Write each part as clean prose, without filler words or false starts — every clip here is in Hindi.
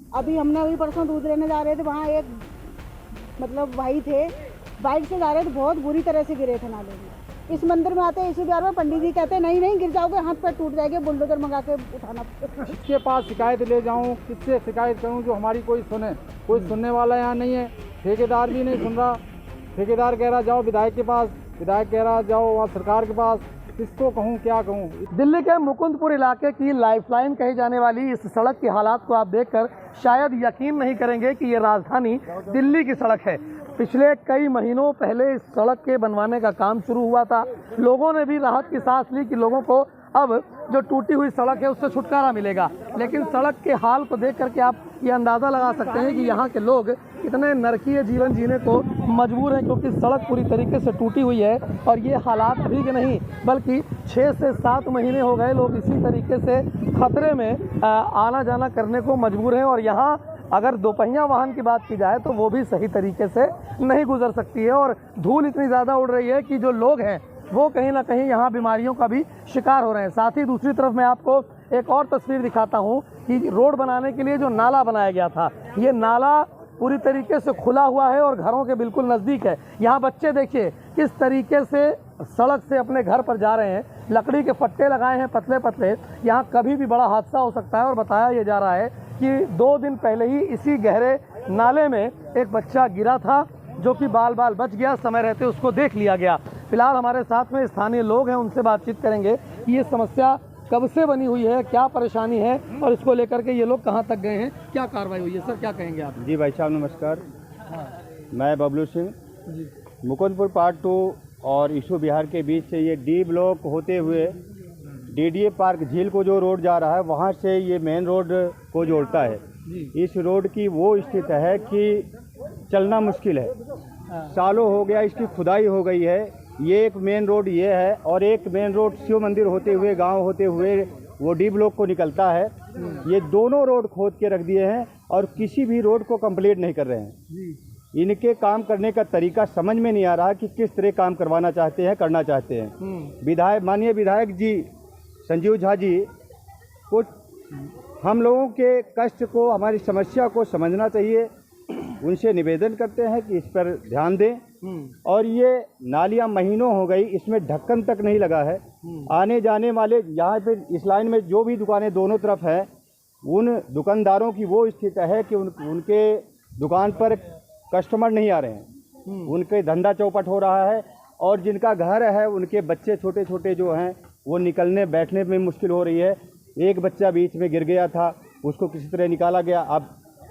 अभी हमने अभी परसों दूध लेने जा रहे थे, वहाँ एक मतलब भाई थे, बाइक से जा रहे थे, बहुत बुरी तरह से गिरे थे नाले में। इस मंदिर में आते हैं इसी बार में पंडित जी कहते हैं नहीं नहीं गिर जाओगे, हाथ पैर टूट जाएंगे, बुलडोजर मंगा के उठाना। किसके पास शिकायत ले जाऊं, किससे शिकायत करूं जो हमारी कोई सुने? कोई सुनने वाला यहाँ नहीं है। ठेकेदार भी नहीं सुन रहा। ठेकेदार कह रहा जाओ विधायक के पास, विधायक कह रहा जाओ वहाँ सरकार के पास। किसको कहूँ, क्या कहूँ? दिल्ली के मुकुंदपुर इलाके की लाइफलाइन कही जाने वाली इस सड़क के हालात को आप देखकर शायद यकीन नहीं करेंगे कि ये राजधानी दिल्ली की सड़क है। पिछले कई महीनों पहले इस सड़क के बनवाने का काम शुरू हुआ था। लोगों ने भी राहत की सांस ली कि लोगों को अब जो टूटी हुई सड़क है उससे छुटकारा मिलेगा। लेकिन सड़क के हाल को देख करके आप ये अंदाज़ा लगा सकते हैं कि यहाँ के लोग कितने नरकीय जीवन जीने को मजबूर हैं, क्योंकि सड़क पूरी तरीके से टूटी हुई है। और ये हालात अभी के नहीं बल्कि 6 से 7 महीने हो गए लोग इसी तरीके से खतरे में आना जाना करने को मजबूर हैं। और यहाँ अगर दोपहिया वाहन की बात की जाए तो वो भी सही तरीके से नहीं गुजर सकती है। और धूल इतनी ज़्यादा उड़ रही है कि जो लोग हैं वो कहीं ना कहीं यहाँ बीमारियों का भी शिकार हो रहे हैं। साथ ही दूसरी तरफ मैं आपको एक और तस्वीर दिखाता हूँ कि रोड बनाने के लिए जो नाला बनाया गया था, ये नाला पूरी तरीके से खुला हुआ है और घरों के बिल्कुल नज़दीक है। यहाँ बच्चे देखिए किस तरीके से सड़क से अपने घर पर जा रहे हैं। लकड़ी के फट्टे लगाए हैं पतले पतले। यहाँ कभी भी बड़ा हादसा हो सकता है। और बताया ये जा रहा है कि 2 दिन पहले ही इसी गहरे नाले में एक बच्चा गिरा था, जो कि बाल बाल बच गया, समय रहते उसको देख लिया गया। फिलहाल हमारे साथ में स्थानीय लोग हैं, उनसे बातचीत करेंगे कि ये समस्या कब से बनी हुई है, क्या परेशानी है और इसको लेकर के ये लोग कहाँ तक गए हैं, क्या कार्रवाई हुई है। सर क्या कहेंगे आप? जी भाई साहब नमस्कार। मैं बबलू सिंह जी। मुकुंदपुर पार्ट 2 और ईशू बिहार के बीच से ये डी ब्लॉक होते हुए डीडीए पार्क झील को जो रोड जा रहा है वहाँ से ये मेन रोड को जोड़ता है। इस रोड की वो स्थिति है कि चलना मुश्किल है। सालों हो गया इसकी खुदाई हो गई है। ये एक मेन रोड ये है और एक मेन रोड शिव मंदिर होते हुए गांव होते हुए वो डी ब्लॉक को निकलता है। ये दोनों रोड खोद के रख दिए हैं और किसी भी रोड को कंप्लीट नहीं कर रहे हैं। इनके काम करने का तरीका समझ में नहीं आ रहा कि किस तरह काम करवाना चाहते हैं, करना चाहते हैं। विधायक माननीय विधायक जी संजीव झा जी को हम लोगों के कष्ट को, हमारी समस्या को समझना चाहिए। उनसे निवेदन करते हैं कि इस पर ध्यान दें। और ये नालियां महीनों हो गई, इसमें ढक्कन तक नहीं लगा है। आने जाने वाले यहाँ पे इस लाइन में जो भी दुकानें दोनों तरफ हैं, उन दुकानदारों की वो स्थिति है कि उनके दुकान पर कस्टमर नहीं आ रहे हैं। उनके धंधा चौपट हो रहा है। और जिनका घर है उनके बच्चे छोटे छोटे जो हैं वो निकलने बैठने में मुश्किल हो रही है। एक बच्चा बीच में गिर गया था, उसको किसी तरह निकाला गया। अब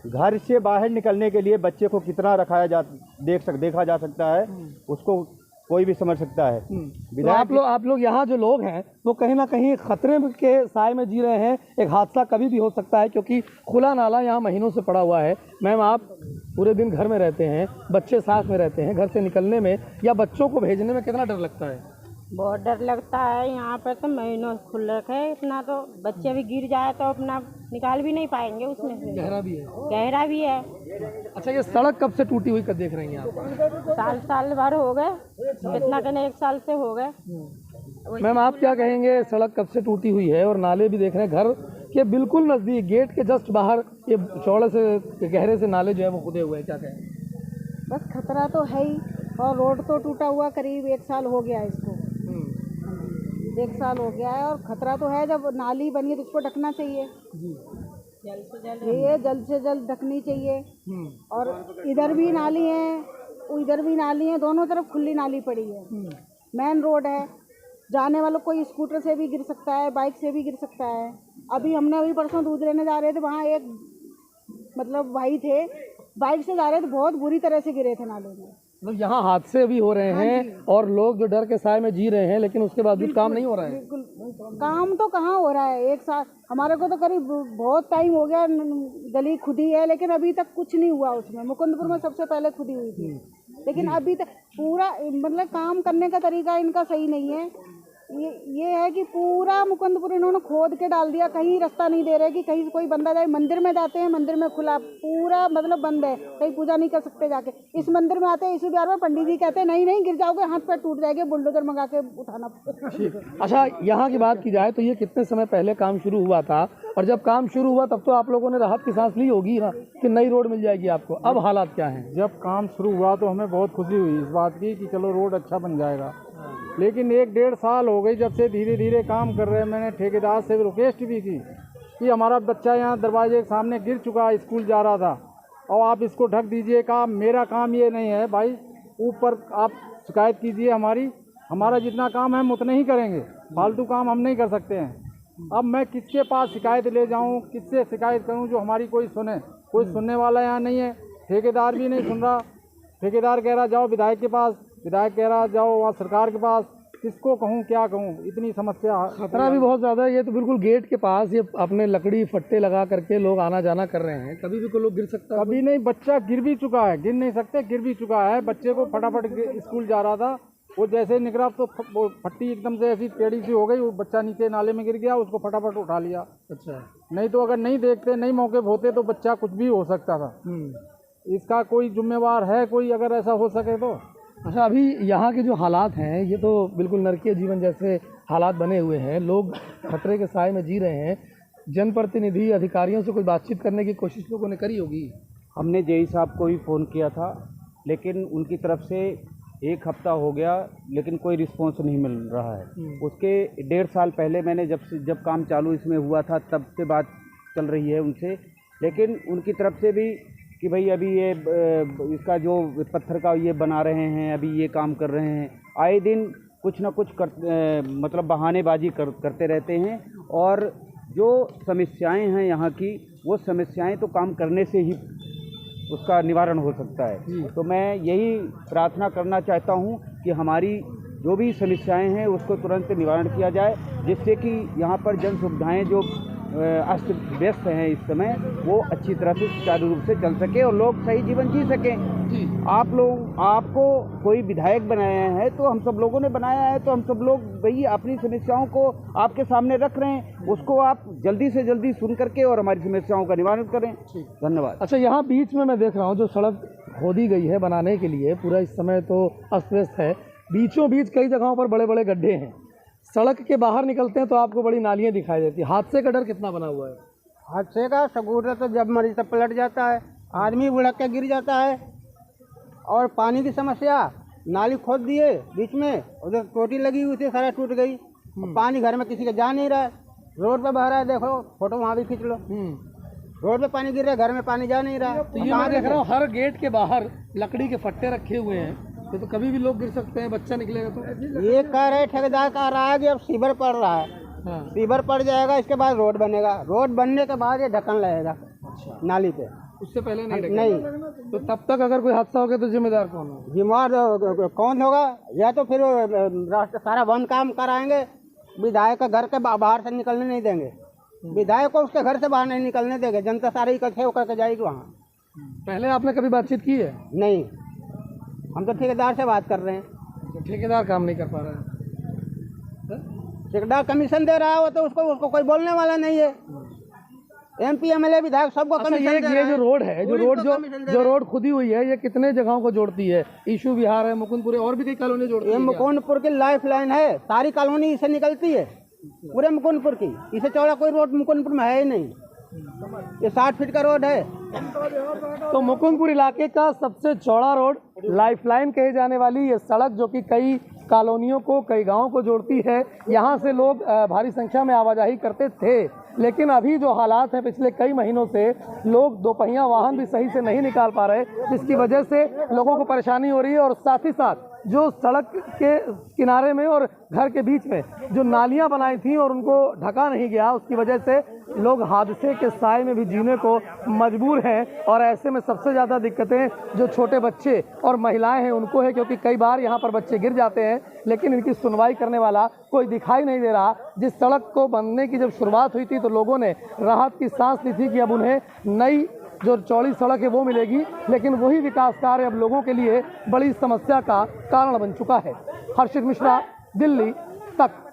घर से बाहर निकलने के लिए बच्चे को कितना देखा जा सकता है, उसको कोई भी समझ सकता है। तो आप लोग यहाँ जो लोग हैं वो कहीं ना कहीं खतरे के साए में जी रहे हैं। एक हादसा कभी भी हो सकता है क्योंकि खुला नाला यहाँ महीनों से पड़ा हुआ है। मैम आप पूरे दिन घर में रहते हैं, बच्चे साथ में रहते हैं, घर से निकलने में या बच्चों को भेजने में कितना डर लगता है? बहुत डर लगता है। यहाँ पर तो महीनों खुल रखे है, इतना तो बच्चे भी गिर जाए तो अपना निकाल भी नहीं पाएंगे उसमें से। गहरा भी है। गहरा भी है। अच्छा ये सड़क कब से टूटी हुई देख रही हैं आप? साल भर हो गए, कितना कहने 1 साल से हो गए। मैम आप क्या कहेंगे, सड़क कब से टूटी हुई है और नाले भी देख रहे हैं घर के बिल्कुल नज़दीक, गेट के जस्ट बाहर ये चौड़े से गहरे से नाले जो है वो खुदे हुए हैं, क्या कहेंगे? बस खतरा तो है ही। और रोड तो टूटा हुआ करीब 1 साल हो गया है इसको। 1 साल हो गया है और खतरा तो है। जब नाली बनी है तो उसको ढकना चाहिए, जल्द से जल्द ढकनी चाहिए। और इधर भी नाली है, इधर भी नाली है, दोनों तरफ खुली नाली पड़ी है। मेन रोड है, जाने वालों कोई स्कूटर से भी गिर सकता है, बाइक से भी गिर सकता है। हमने अभी परसों दूध लेने जा रहे थे, वहाँ एक मतलब भाई थे, बाइक से जा रहे थे, बहुत बुरी तरह से गिरे थे नाले में। मतलब यहाँ हादसे भी हो रहे हैं और लोग जो डर के साए में जी रहे हैं, लेकिन उसके बावजूद काम नहीं हो रहा है। बिल्कुल काम तो कहाँ हो रहा है। 1 साल हमारे को तो करीब बहुत टाइम हो गया, गली खुदी है लेकिन अभी तक कुछ नहीं हुआ उसमें। मुकुंदपुर में सबसे पहले खुदी हुई थी, लेकिन अभी तक पूरा मतलब काम करने का तरीका इनका सही नहीं है। ये है कि पूरा मुकुंदपुर इन्होंने खोद के डाल दिया, कहीं रास्ता नहीं दे रहे कि कहीं कोई बंदा जाए। मंदिर में जाते हैं, मंदिर में खुला पूरा मतलब बंद है, कहीं पूजा नहीं कर सकते जाके। इस मंदिर में आते हैं, इसी बिहार में पंडित जी कहते हैं नहीं नहीं गिर जाओगे, हाथ पैर टूट जाएंगे, बुलडोजर मंगा के उठाना पड़ेगा। अच्छा, यहाँ की बात की जाए तो ये कितने समय पहले काम शुरू हुआ था, और जब काम शुरू हुआ तब तो आप लोगों ने राहत की सांस ली होगी ना कि नई रोड मिल जाएगी आपको, अब हालात क्या हैं? जब काम शुरू हुआ तो हमें बहुत खुशी हुई इस बात की कि चलो रोड अच्छा बन जाएगा, लेकिन 1-1.5 साल हो गई जब से धीरे धीरे काम कर रहे हैं। मैंने ठेकेदार से रिक्वेस्ट भी की कि हमारा बच्चा यहाँ दरवाजे के सामने गिर चुका है, स्कूल जा रहा था, और आप इसको ढक दीजिए। काम मेरा काम ये नहीं है भाई, ऊपर आप शिकायत कीजिए हमारा जितना काम है हम उतना ही करेंगे, फालतू काम हम नहीं कर सकते हैं। अब मैं किसके पास शिकायत ले जाऊँ, किससे शिकायत करूँ जो हमारी कोई सुने? कोई सुनने वाला यहाँ नहीं है, ठेकेदार भी नहीं सुन रहा। ठेकेदार कह रहा जाओ विधायक के पास, विधायक कह रहा जाओ वहाँ सरकार के पास। किसको कहूँ, क्या कहूँ, इतनी समस्या। खतरा भी बहुत ज़्यादा है। ये तो बिल्कुल गेट के पास ये अपने लकड़ी फट्टे लगा करके लोग आना जाना कर रहे हैं, कभी भी कोई लोग गिर सकता है। कभी नहीं, बच्चा गिर भी चुका है, गिर नहीं सकते, गिर भी चुका है। बच्चे को फटाफट स्कूल जा रहा था, वो जैसे निकला तो फट्टी एकदम से ऐसी टेढ़ी सी हो गई, वो बच्चा नीचे नाले में गिर गया, उसको फटाफट उठा लिया। अच्छा, नहीं तो अगर नहीं देखते, नहीं मौके पे होते तो बच्चा कुछ भी हो सकता था। इसका कोई जिम्मेवार है कोई, अगर ऐसा हो सके तो? अच्छा, अभी यहाँ के जो हालात हैं ये तो बिल्कुल नरकीय जीवन जैसे हालात बने हुए हैं, लोग खतरे के साए में जी रहे हैं। जनप्रतिनिधि अधिकारियों से कोई बातचीत करने की कोशिश लोगों ने करी होगी? हमने जेई साहब को भी फ़ोन किया था, लेकिन उनकी तरफ से 1 हफ्ता हो गया, लेकिन कोई रिस्पॉन्स नहीं मिल रहा है। उसके 1.5 साल पहले मैंने जब काम चालू इसमें हुआ था तब से बात चल रही है उनसे, लेकिन उनकी तरफ से भी कि भाई अभी ये इसका जो पत्थर का ये बना रहे हैं, अभी ये काम कर रहे हैं, आए दिन कुछ ना कुछ मतलब बहानेबाजी करते रहते हैं। और जो समस्याएं हैं यहाँ की, वो समस्याएं तो काम करने से ही उसका निवारण हो सकता है। तो मैं यही प्रार्थना करना चाहता हूँ कि हमारी जो भी समस्याएं हैं उसको तुरंत निवारण किया जाए, जिससे कि यहाँ पर जन सुविधाएँ जो अस्त व्यस्त हैं इस समय, वो अच्छी तरह से सुचारू रूप से चल सके और लोग सही जीवन जी सकें। आपको कोई विधायक बनाया है तो हम सब लोगों ने बनाया है, तो हम सब लोग वही अपनी समस्याओं को आपके सामने रख रहे हैं, उसको आप जल्दी से जल्दी सुन करके और हमारी समस्याओं का निवारण करें। धन्यवाद। अच्छा, यहाँ बीच में मैं देख रहा हूँ जो सड़क खोदी गई है बनाने के लिए, पूरा इस समय तो अस्त व्यस्त है, बीचों बीच कई जगहों पर बड़े बड़े गड्ढे हैं। सड़क के बाहर निकलते हैं तो आपको बड़ी नालियाँ दिखाई देती है। हादसे का डर कितना बना हुआ है? हादसे का स्कूटर तो जब मरीज तब पलट जाता है, आदमी बुढ़क के गिर जाता है। और पानी की समस्या, नाली खोद दिए बीच में, उधर टोटी लगी हुई थी, सारा टूट गई। पानी घर में किसी का जा नहीं रहा है, रोड पे बह रहा है, देखो फोटो वहाँ भी खींच लो। रोड पे पानी गिर रहा है, घर में पानी जा नहीं रहा है। तो ये मैं देख रहा हूँ हर गेट के बाहर लकड़ी के फट्टे रखे हुए हैं, तो कभी भी लोग गिर सकते हैं, बच्चा निकलेगा तो। ये कह रहे ठेकेदार कह रहा है कि अब सीवर पड़ रहा है, सीवर पड़ जाएगा, इसके बाद रोड बनेगा, रोड बनने के बाद ये ढक्कन लगेगा नाली पे, उससे पहले नहीं। तो तब तक अगर कोई हादसा हो गया तो जिम्मेदार कौन होगा? जिम्मेदार कौन होगा? या तो फिर रास्ता सारा बंद काम कराएंगे, विधायक का घर के बाहर से निकलने नहीं देंगे, विधायक को उसके घर से बाहर नहीं निकलने देंगे, जनता सारी इकट्ठे होकर के जाएगी वहाँ। पहले आपने कभी बातचीत की है? नहीं, हम तो ठेकेदार से बात कर रहे हैं। तो ठेकेदार काम नहीं कर पा रहा है, ठेकेदार कमीशन दे रहा हो तो उसको कोई बोलने वाला नहीं है। MP MLA विधायक सबको कमीशन दे रहा है। ये जो रोड है, जो रोड खुदी हुई है, ये कितने जगहों को जोड़ती है? ईशू विहार है, मुकुंदपुर और भी कई कॉलोनी जोड़ती है। ये मुकुंदपुर की लाइफ लाइन है, सारी कॉलोनी इससे निकलती है, पूरे मुकुंदपुर की। इससे चौड़ा कोई रोड मुकुंदपुर में है ही नहीं, ये 60 फीट का रोड है। तो मुकुंदपुर इलाके का सबसे चौड़ा रोड, लाइफलाइन कही जाने वाली ये सड़क, जो कि कई कॉलोनियों को, कई गांवों को जोड़ती है, यहाँ से लोग भारी संख्या में आवाजाही करते थे। लेकिन अभी जो हालात हैं, पिछले कई महीनों से लोग दोपहिया वाहन भी सही से नहीं निकाल पा रहे, जिसकी वजह से लोगों को परेशानी हो रही है। और साथ ही साथ जो सड़क के किनारे में और घर के बीच में जो नालियां बनाई थी और उनको ढका नहीं गया, उसकी वजह से लोग हादसे के साए में भी जीने को मजबूर हैं। और ऐसे में सबसे ज़्यादा दिक्कतें जो छोटे बच्चे और महिलाएं हैं उनको है, क्योंकि कई बार यहाँ पर बच्चे गिर जाते हैं, लेकिन इनकी सुनवाई करने वाला कोई दिखाई नहीं दे रहा। जिस सड़क को बनने की जब शुरुआत हुई थी तो लोगों ने राहत की सांस ली थी कि अब उन्हें नई जो चौड़ी सड़क है वो मिलेगी, लेकिन वही विकास कार्य अब लोगों के लिए बड़ी समस्या का कारण बन चुका है। हर्षित मिश्रा, दिल्ली तक।